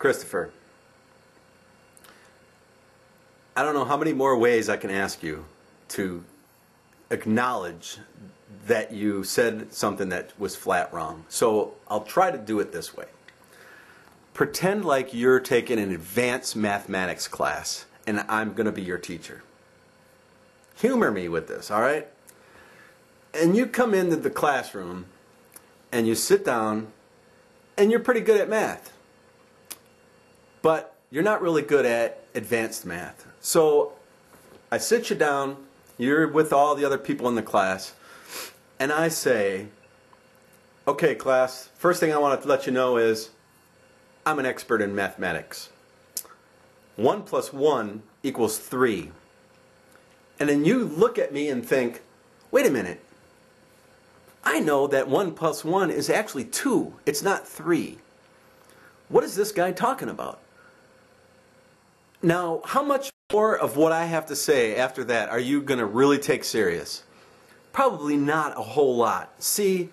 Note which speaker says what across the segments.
Speaker 1: Christopher, I don't know how many more ways I can ask you to acknowledge that you said something that was flat wrong. So I'll try to do it this way. Pretend like you're taking an advanced mathematics class and I'm going to be your teacher. Humor me with this, all right? And you come into the classroom and you sit down and you're pretty good at math. But you're not really good at advanced math. So I sit you down, you're with all the other people in the class, and I say, okay class, first thing I want to let you know is I'm an expert in mathematics. 1 plus 1 equals 3. And then you look at me and think, wait a minute, I know that 1 plus 1 is actually 2. It's not 3. What is this guy talking about? Now, how much more of what I have to say after that are you going to really take serious? Probably not a whole lot. See,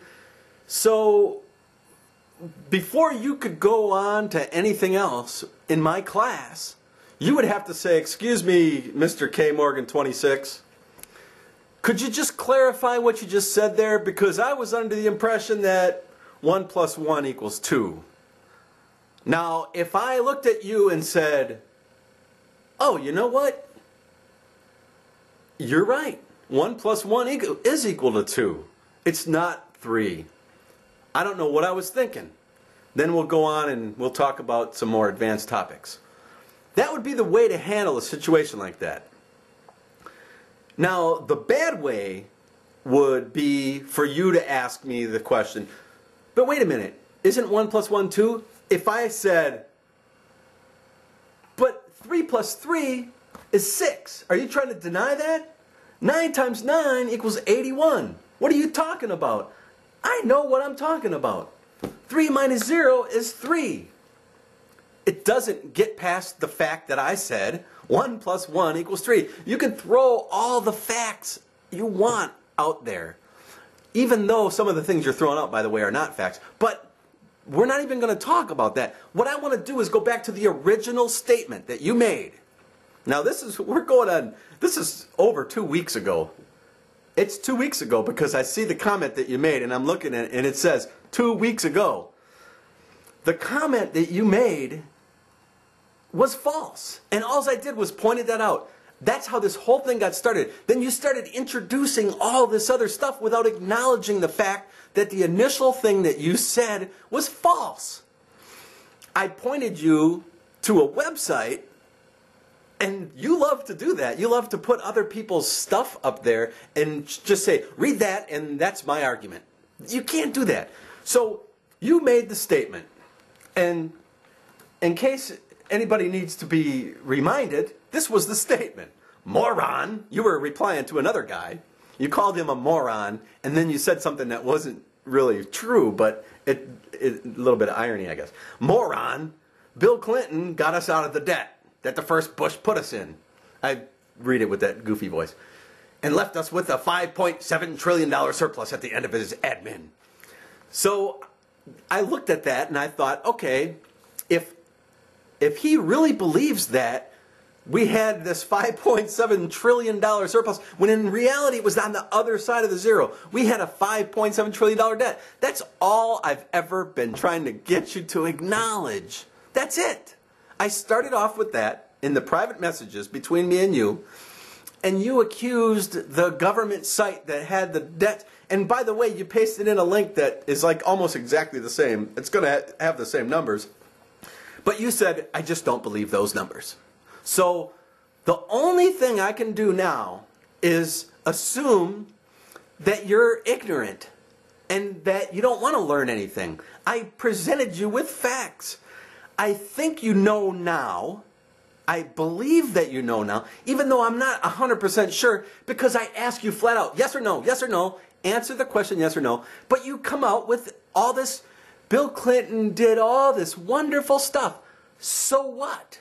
Speaker 1: so before you could go on to anything else in my class, you would have to say, excuse me, Mr. K. Morgan 26, could you just clarify what you just said there? Because I was under the impression that 1 plus 1 equals 2. Now, if I looked at you and said, oh, you know what? You're right. 1 plus 1 is equal to 2. It's not 3. I don't know what I was thinking. Then we'll go on and we'll talk about some more advanced topics. That would be the way to handle a situation like that. Now, the bad way would be for you to ask me the question, but wait a minute, isn't 1 plus 1 2? If I said, but 3 plus 3 is 6. Are you trying to deny that? 9 times 9 equals 81. What are you talking about? I know what I'm talking about. 3 minus 0 is 3. It doesn't get past the fact that I said 1 plus 1 equals 3. You can throw all the facts you want out there. Even though some of the things you're throwing out, by the way, are not facts. But we're not even going to talk about that. What I want to do is go back to the original statement that you made. Now this is over 2 weeks ago. It's 2 weeks ago because I see the comment that you made and I'm looking at it and it says 2 weeks ago. The comment that you made was false. And all I did was pointed that out. That's how this whole thing got started. Then you started introducing all this other stuff without acknowledging the fact that the initial thing that you said was false. I pointed you to a website, and you love to do that. You love to put other people's stuff up there and just say, read that, and that's my argument. You can't do that. So you made the statement, and in case anybody needs to be reminded, this was the statement. Moron. You were replying to another guy. You called him a moron, and then you said something that wasn't really true, but a little bit of irony, I guess. Moron. Bill Clinton got us out of the debt that the first Bush put us in. I read it with that goofy voice. And left us with a $5.7 trillion surplus at the end of his admin. So I looked at that and I thought, okay, if he really believes that we had this $5.7 trillion surplus, when in reality it was on the other side of the zero. We had a $5.7 trillion debt. That's all I've ever been trying to get you to acknowledge. That's it. I started off with that in the private messages between me and you accused the government site that had the debt. And by the way, you pasted in a link that is like almost exactly the same. It's going to have the same numbers. But you said, I just don't believe those numbers. So the only thing I can do now is assume that you're ignorant and that you don't want to learn anything. I presented you with facts. I think you know now. I believe that you know now, even though I'm not 100% sure, because I ask you flat out, yes or no, yes or no, answer the question yes or no, but you come out with all this, Bill Clinton did all this wonderful stuff. So what?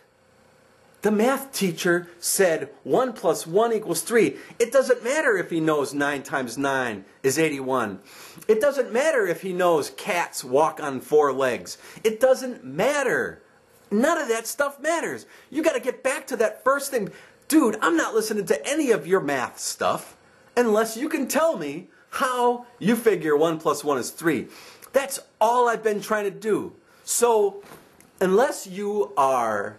Speaker 1: The math teacher said 1 plus 1 equals 3. It doesn't matter if he knows 9 times 9 is 81. It doesn't matter if he knows cats walk on 4 legs. It doesn't matter. none of that stuff matters. You got to get back to that first thing. Dude, I'm not listening to any of your math stuff unless you can tell me how you figure 1 + 1 is 3. That's all I've been trying to do. So, unless you are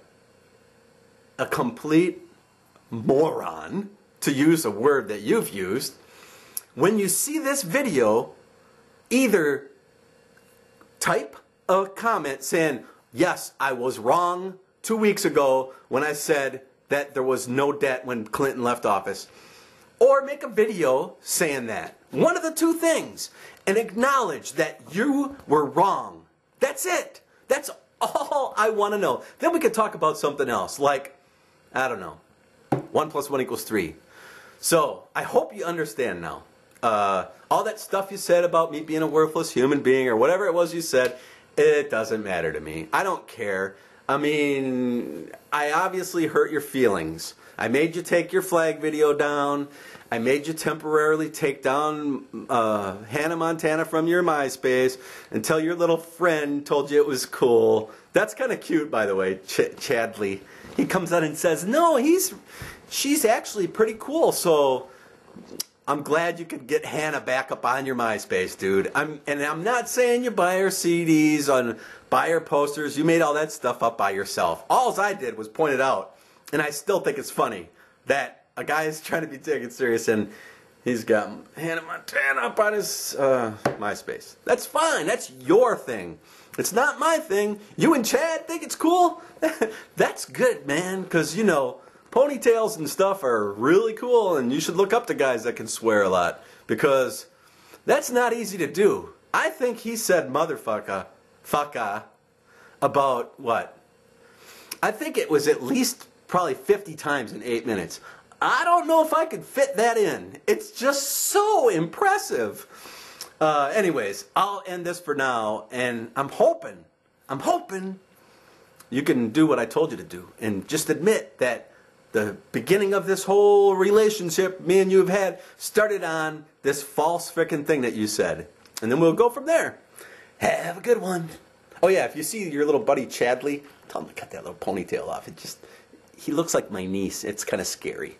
Speaker 1: a complete moron, to use a word that you've used, when you see this video, either type a comment saying, yes, I was wrong 2 weeks ago when I said that there was no debt when Clinton left office, or make a video saying that. One of the two things. And acknowledge that you were wrong. That's it. That's all I want to know. Then we could talk about something else, like, I don't know, 1 + 1 = 3. So, I hope you understand now. All that stuff you said about me being a worthless human being or whatever it was you said, it doesn't matter to me. I don't care. I mean, I obviously hurt your feelings. I made you take your flag video down. I made you temporarily take down Hannah Montana from your MySpace until your little friend told you it was cool. That's kind of cute, by the way, Chadley. He comes out and says, no, she's actually pretty cool, so I'm glad you could get Hannah back up on your MySpace, dude. I'm not saying you buy her CDs, buy her posters. You made all that stuff up by yourself. All I did was point it out, and I still think it's funny that a guy is trying to be taken serious and he's got Hannah Montana up on his MySpace. That's fine. That's your thing. It's not my thing. You and Chad think it's cool? That's good, man, because, you know, ponytails and stuff are really cool, and you should look up to guys that can swear a lot, because that's not easy to do. I think he said motherfucker, fucka, about what? I think it was at least probably 50 times in 8 minutes. I don't know if I could fit that in. It's just so impressive. Anyways, I'll end this for now, and I'm hoping you can do what I told you to do, and just admit that the beginning of this whole relationship me and you have had started on this false frickin' thing that you said. And then we'll go from there. Have a good one. Oh yeah, if you see your little buddy Chadley, tell him to cut that little ponytail off. He looks like my niece. It's kind of scary.